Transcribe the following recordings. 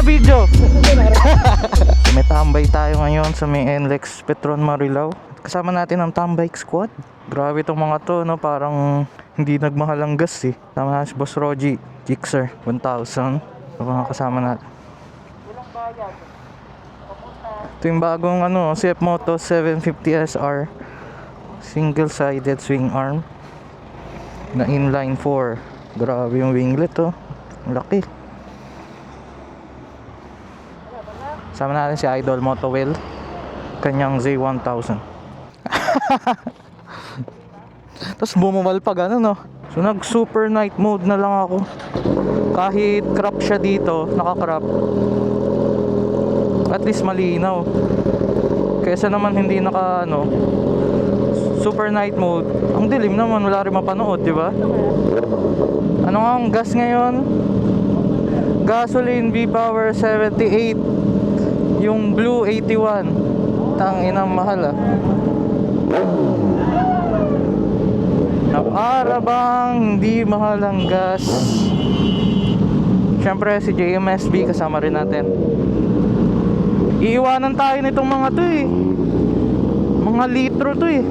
na video. May tambay tayo ngayon sa may NLEX Petron Marilao. Kasama natin ang Tambike Squad. Grabe itong mga to, no? Parang hindi nagmahal ang gas eh. Tama si Boss Rogy, Gixxer 1000. Mga kasama natin. Ito yung bagong CF Moto 750 SR. Single-sided swing arm na inline 4. Grabe yung winglet, oh. Ang laki. Sama natin si Idol Motowheel, kanyang Z1000. Tapos bumumal pa gano'n, no? So nag super night mode na lang ako. Kahit crop siya dito, naka-crop, at least malinaw. Kaysa naman hindi naka super night mode, ang dilim naman, wala rin mapanood, di ba? Ano nga ang gas ngayon? Gasoline V-Power 78. Yung Blue 81. Tanginang mahal ah. Para bang hindi mahal ang gas. Siyempre si JMSB kasama rin natin. Iiwanan tayo nitong mga to eh. Mga litro to eh.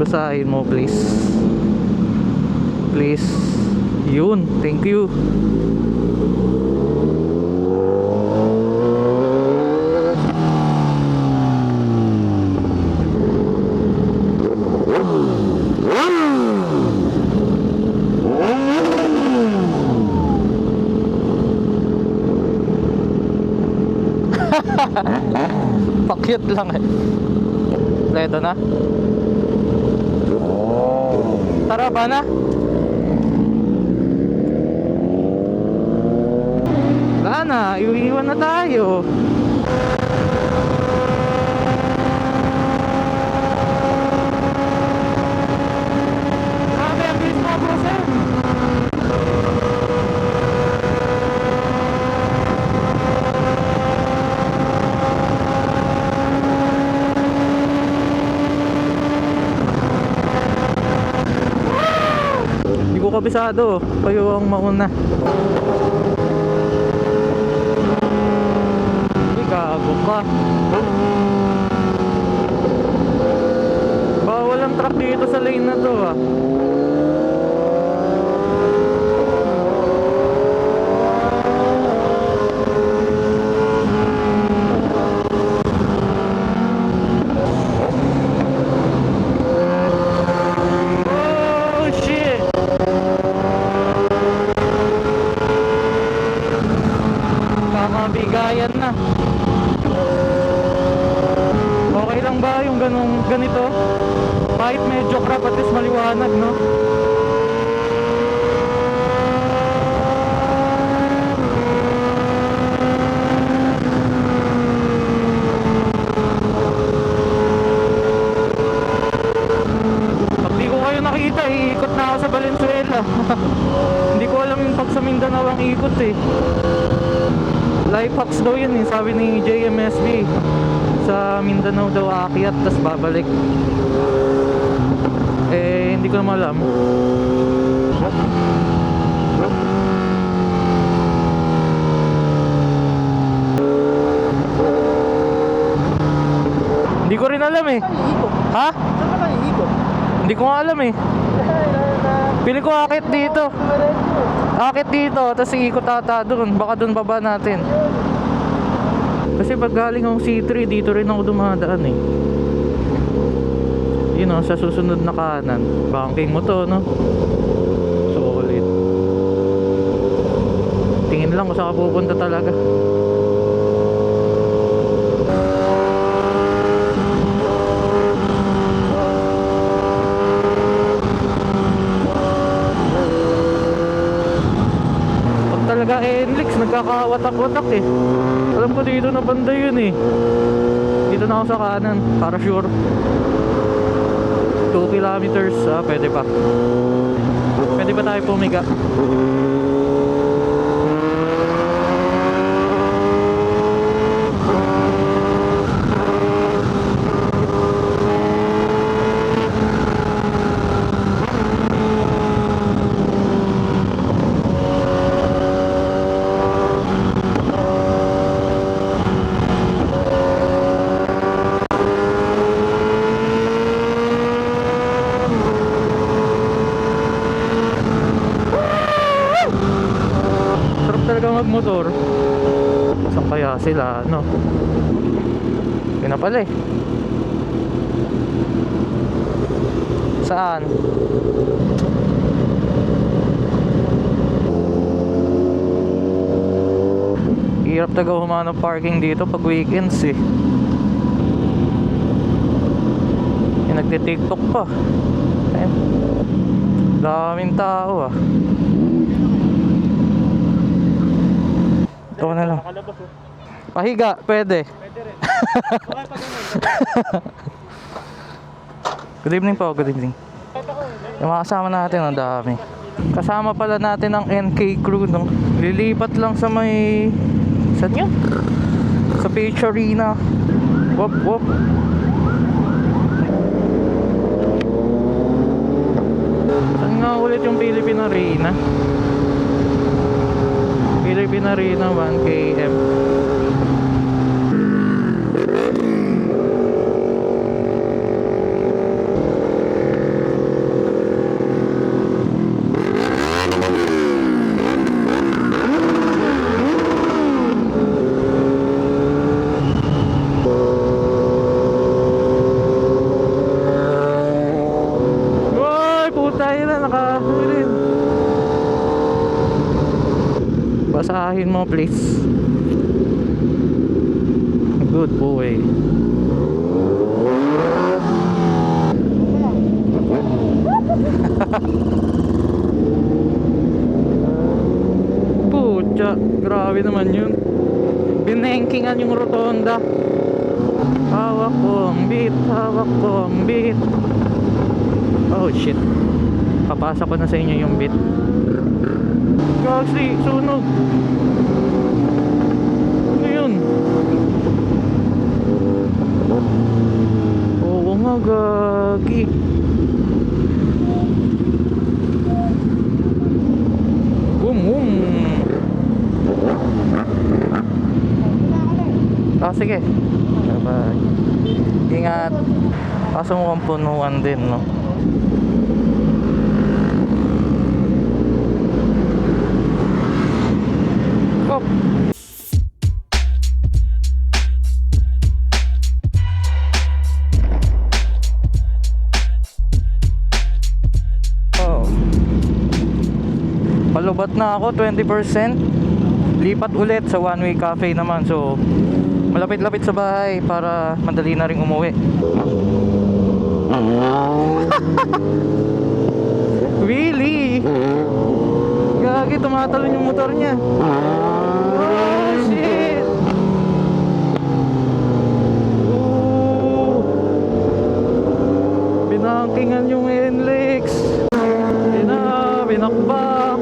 Basahin mo please. Please. Yun, thank you. Pakyut lang eh. Leto na. Tara ba na? Wala na, iiwan na tayo. Grabe, ang bilis mo bro, sir. Hindi ko kabisado, kayo ang mauna. Gago ka. Bawal ang truck dito sa lane na to ah. Oh shit. Kakabigayan na. Okay lang ba yung ganito? Kahit medyo crap, at least maliwanag, no? Pag di ko kayo nakita, iikot na ako sa Valenzuela. Hindi ko alam yung pag sa Mindanao ang ikot eh. Life hacks daw yun eh, sabi ni JMSB. Sa Mindanao daw aakyat, tas babalik. Eh, hindi ko naman alam. Hindi ko rin alam eh. Ha? Saan ka ba iikot? Hindi ko nga alam eh. Pili ko akit dito. Akit dito, tas iikot ata doon. Baka doon baba natin. Kasi pag galing akong C3, dito rin ako dumadaan eh. Yun o, sa susunod na kanan. Banking mo to, no? Solid. Tingin lang kung saan ka pupunta talaga. Pag talaga NLEX, nagkakawatak-watak eh. Alam ko dito na banda yun eh. Dito na ako sa kanan, para sure. 2 kilometers, pwede pa. Pwede pa tayo pumiga. motor. Saan kaya sila, no? Yun na pala eh. Saan? Hirap talaga humanap parking dito pag weekends eh. Yung nagti-tiktok pa. Ayun. Daming tao ah. Ito na lang. Pahiga, pwede. Pwede rin. Okay pa ganun. Good evening po, good evening. Yung mga kasama natin, ang dami. Kasama pala natin ang NK crew, no? Lilipat lang sa may... Saan yun? Sa Page Arena. Wop, wop. Saan nga ulit yung Philippine Arena? Philippine Arena 1 km. Uy, puta yun na, nakahulin. Basahin mo please. Good boy. Pucha, grabe naman yun. Binengkingan yung rotonda. Hawak ko ang beat, hawak ko ang beat. Oh shit. Papasa ko na sa inyo yung beat. Gagsi, sunog. Ano yun? Oo nga, gagi. Boom, boom. Ah, sige. Bye-bye. Ingat. Kaso mukhang punuan din, no? Oh. Oh. Palubat na ako 20%. Lipat ulit sa one way cafe naman. So malapit-lapit sa bahay para madali na ring umuwi. Really? Gagi, tumatalon yung motor niya. Oh shit. Binangkingan yung NLEX. Binakbak.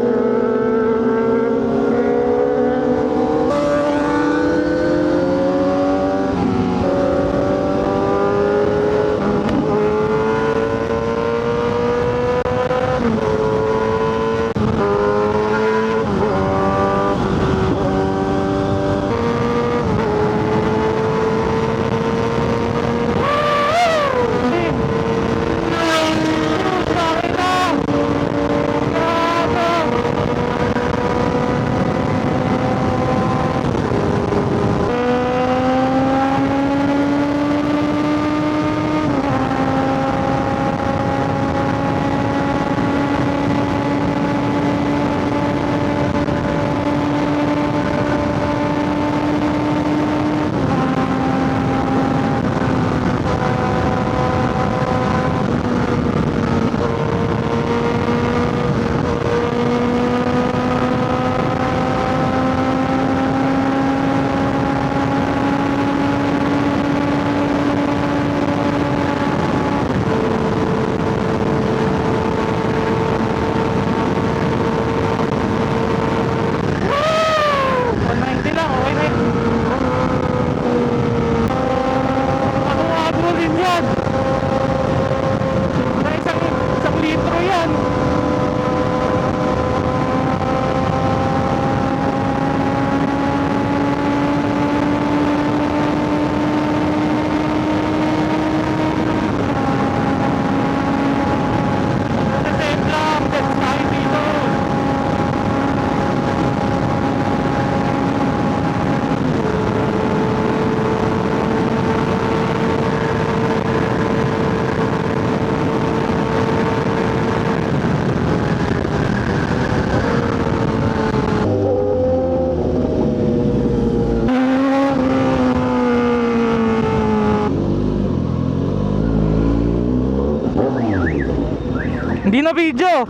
Hindi na video.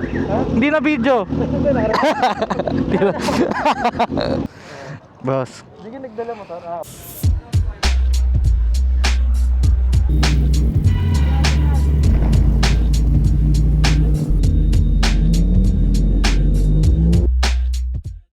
Hindi na video. Boss. Sige, nagdala mo to.